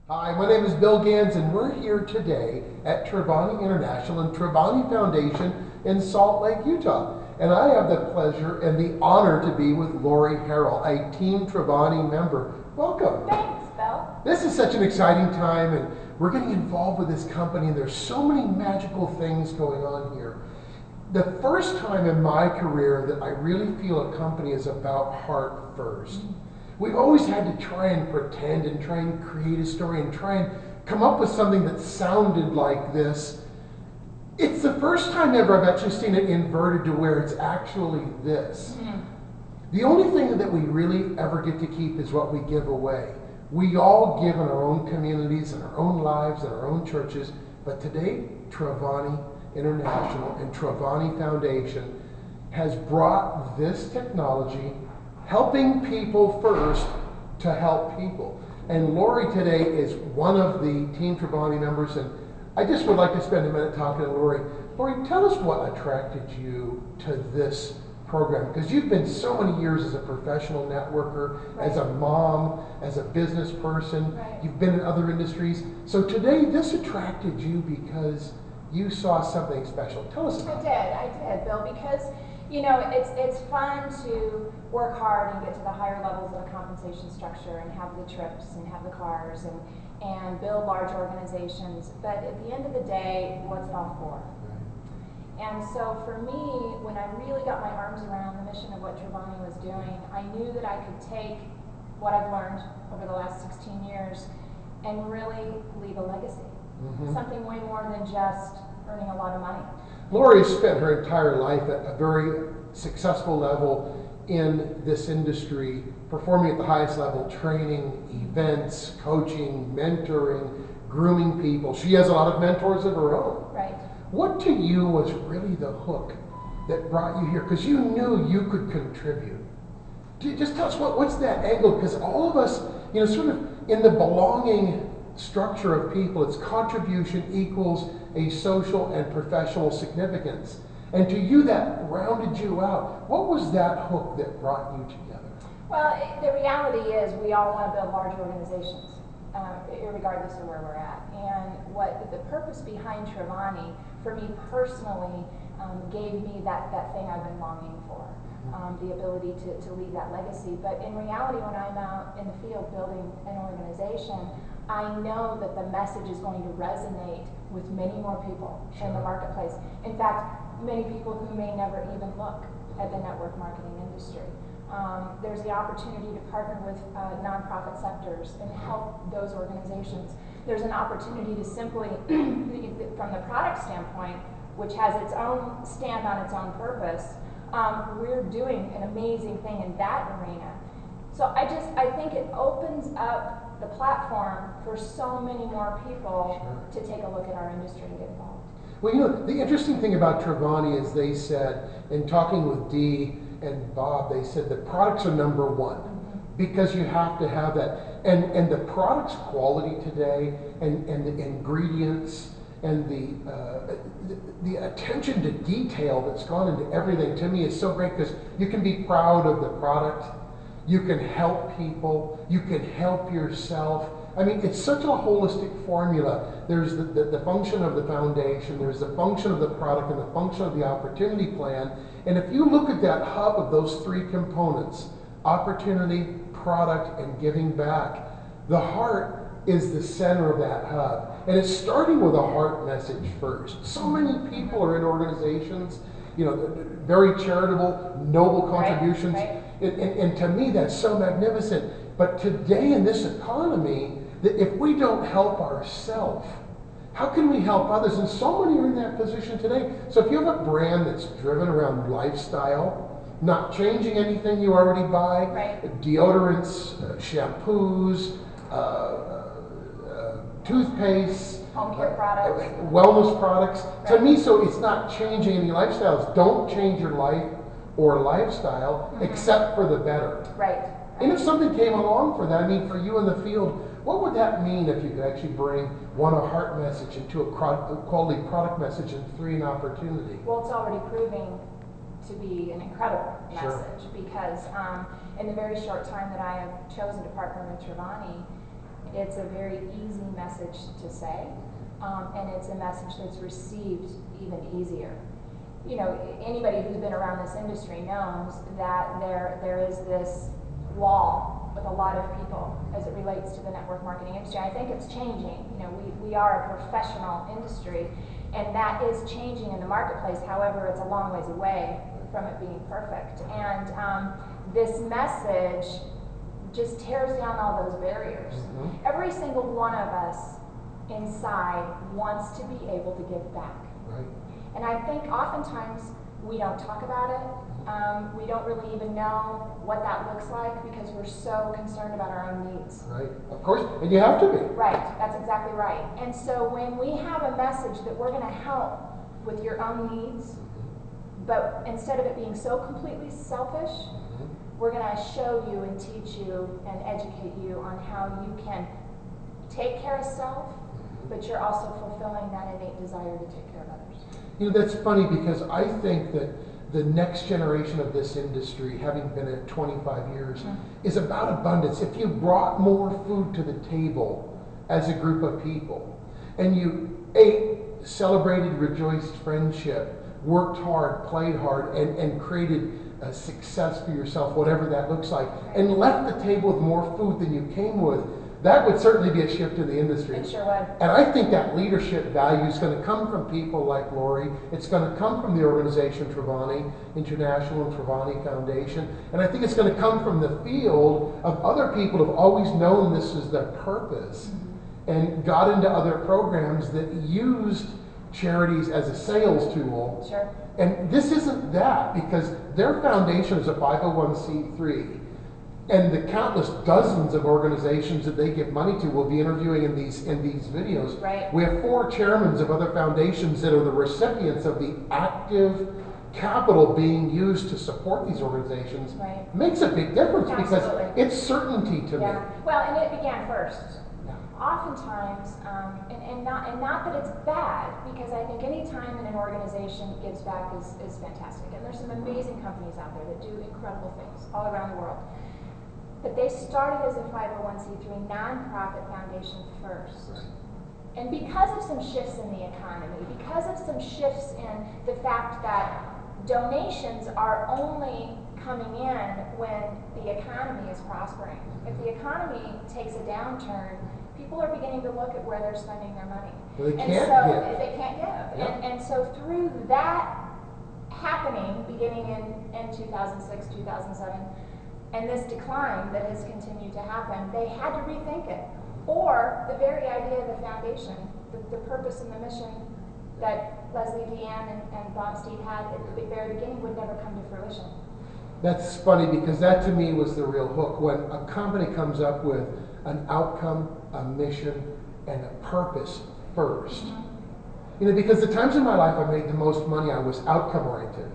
Hi, my name is Bill Ganz, and we're here today at Trivani International and Trivani Foundation in Salt Lake, Utah. And I have the pleasure and the honor to be with Lorie, Harrell, a Team Trivani member. Welcome. Thanks, Bill. This is such an exciting time, and we're getting involved with this company, and there's so many magical things going on here. The first time in my career that I really feel a company is about heart first. We've always had to try and pretend and try and create a story and try and come up with something that sounded like this. It's the first time ever I've actually seen it inverted to where it's actually this. The only thing that we really ever get to keep is what we give away. We all give in our own communities and our own lives and our own churches, but today Trivani International and Trivani Foundation has brought this technology, helping people first to help people. And Lorie today is one of the Team Trivani members, and I just would like to spend a minute talking to Lorie. Lorie, tell us what attracted you to this program, because you've been so many years as a professional networker, as a mom, as a business person. You've been in other industries. So today this attracted you because you saw something special. Tell us about it. I did, Bill, because you know, it's fun to work hard and get to the higher levels of a compensation structure and have the trips and have the cars and build large organizations. But at the end of the day, what's it all for? And so for me, when I really got my arms around the mission of what Trivani was doing, I knew that I could take what I've learned over the last 16 years and really leave a legacy. Something way more than just earning a lot of money. Lorie has spent her entire life at a very successful level in this industry, performing at the highest level, training, events, coaching, mentoring, grooming people. She has a lot of mentors of her own. Right. What to you was really the hook that brought you here? Because you knew you could contribute. Just tell us what's that angle? Because all of us, you know, sort of in the belonging structure of people, it's contribution equals a social and professional significance. And to you, that rounded you out. What was that hook that brought you together? Well, the reality is we all want to build large organizations, regardless of where we're at. And what the purpose behind Trivani, for me personally, gave me that thing I've been longing for. The ability to leave that legacy. But in reality, when I'm out in the field building an organization, I know that the message is going to resonate with many more people in the marketplace. In fact, many people who may never even look at the network marketing industry. There's the opportunity to partner with nonprofit sectors and help those organizations. There's an opportunity to simply, from the product standpoint, which has its own stand on its own purpose, we're doing an amazing thing in that arena. So I think it opens up the platform for so many more people to take a look at our industry and get involved. Well, you know, the interesting thing about Trivani is they said, in talking with Dee and Bob, they said the products are number one because you have to have that. And the product's quality today and the ingredients and the attention to detail that's gone into everything, to me, is so great because you can be proud of the product. You can help people. You can help yourself. I mean, it's such a holistic formula. There's the function of the foundation, there's the function of the product, and the function of the opportunity plan. And if you look at that hub of those three components, opportunity, product, and giving back, the heart is the center of that hub. And it's starting with a heart message first. So many people are in organizations, you know, very charitable, noble contributions. And to me, that's so magnificent. But today in this economy, that if we don't help ourselves, how can we help others? And so many are in that position today. So if you have a brand that's driven around lifestyle, not changing anything you already buy, deodorants, shampoos, toothpaste, home care products, wellness products. To me, so it's not changing any lifestyles. Don't change your life or lifestyle except for the better. And if something came along for that, I mean, for you in the field, what would that mean if you could actually bring one, a heart message, and two, a quality product message, and three, an opportunity? Well, it's already proving to be an incredible message because in the very short time that I have chosen to partner with Trivani, it's a very easy message to say, and it's a message that's received even easier. You know, anybody who's been around this industry knows that there is this wall with a lot of people as it relates to the network marketing industry. I think it's changing. You know, we are a professional industry, and that is changing in the marketplace. However, it's a long ways away from it being perfect. And this message just tears down all those barriers. Mm-hmm. Every single one of us inside wants to be able to give back. Right. And I think oftentimes we don't talk about it. We don't really even know what that looks like because we're so concerned about our own needs. Right, of course, and you have to be. Right, that's exactly right. And so when we have a message that we're going to help with your own needs, but instead of it being so completely selfish, we're going to show you and teach you and educate you on how you can take care of self, but you're also fulfilling that innate desire to take care of others. You know, that's funny because I think that the next generation of this industry, having been at 25 years, is about abundance. If you brought more food to the table as a group of people, and you ate, celebrated, rejoiced friendship, worked hard, played hard, and created a success for yourself, whatever that looks like, and left the table with more food than you came with, that would certainly be a shift in the industry. It sure would. And I think that leadership value is going to come from people like Lorie. It's going to come from the organization Trivani International and Trivani Foundation. And I think it's going to come from the field of other people who have always known this is their purpose and got into other programs that used charities as a sales tool. Sure. And this isn't that, because their foundation is a 501c3. And the countless dozens of organizations that they give money to will be interviewing in these videos. Right. We have 4 chairmen of other foundations that are the recipients of the active capital being used to support these organizations. Right. Makes a big difference. Absolutely. Because it's certainty to me. Well, and it began first. Oftentimes, and not that it's bad, because I think any time in an organization gives back is fantastic. And there's some amazing companies out there that do incredible things all around the world. But they started as a 501c3 nonprofit foundation first. Right. And because of some shifts in the economy, because of some shifts in the fact that donations are only coming in when the economy is prospering. If the economy takes a downturn, people are beginning to look at where they're spending their money. Well, they and can't so give. they can't give. Yep. And so through that happening, beginning in 2006, 2007, and this decline that has continued to happen, they had to rethink it. Or the very idea of the foundation, the purpose and the mission that Leslie Deanne and Bob Steve had at the very beginning would never come to fruition. That's funny, because that to me was the real hook. When a company comes up with an outcome, a mission, and a purpose first. You know, because the times in my life I made the most money, I was outcome oriented.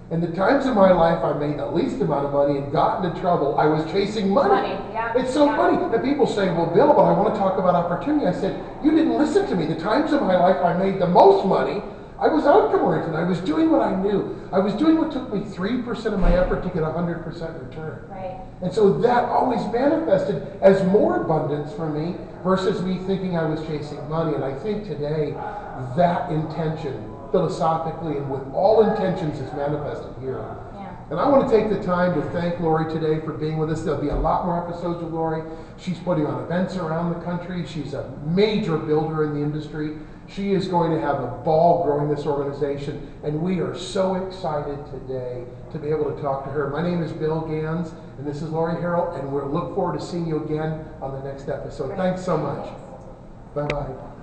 And the times in my life I made the least amount of money and got into trouble, I was chasing money. Yeah. It's so funny. And people say, well, Bill, but I want to talk about opportunity. I said, you didn't listen to me. The times in my life I made the most money, I was outcome oriented. I was doing what I knew. I was doing what took me 3% of my effort to get 100% return. Right. And so that always manifested as more abundance for me versus me thinking I was chasing money. And I think today that intention, philosophically and with all intentions, is manifested here. Yeah. And I want to take the time to thank Lorie today for being with us. There'll be a lot more episodes with Lorie. She's putting on events around the country. She's a major builder in the industry. She is going to have a ball growing this organization, and we are so excited today to be able to talk to her. My name is Bill Ganz, and this is Lorie Harrell, and we'll look forward to seeing you again on the next episode. Thanks so much. Bye-bye.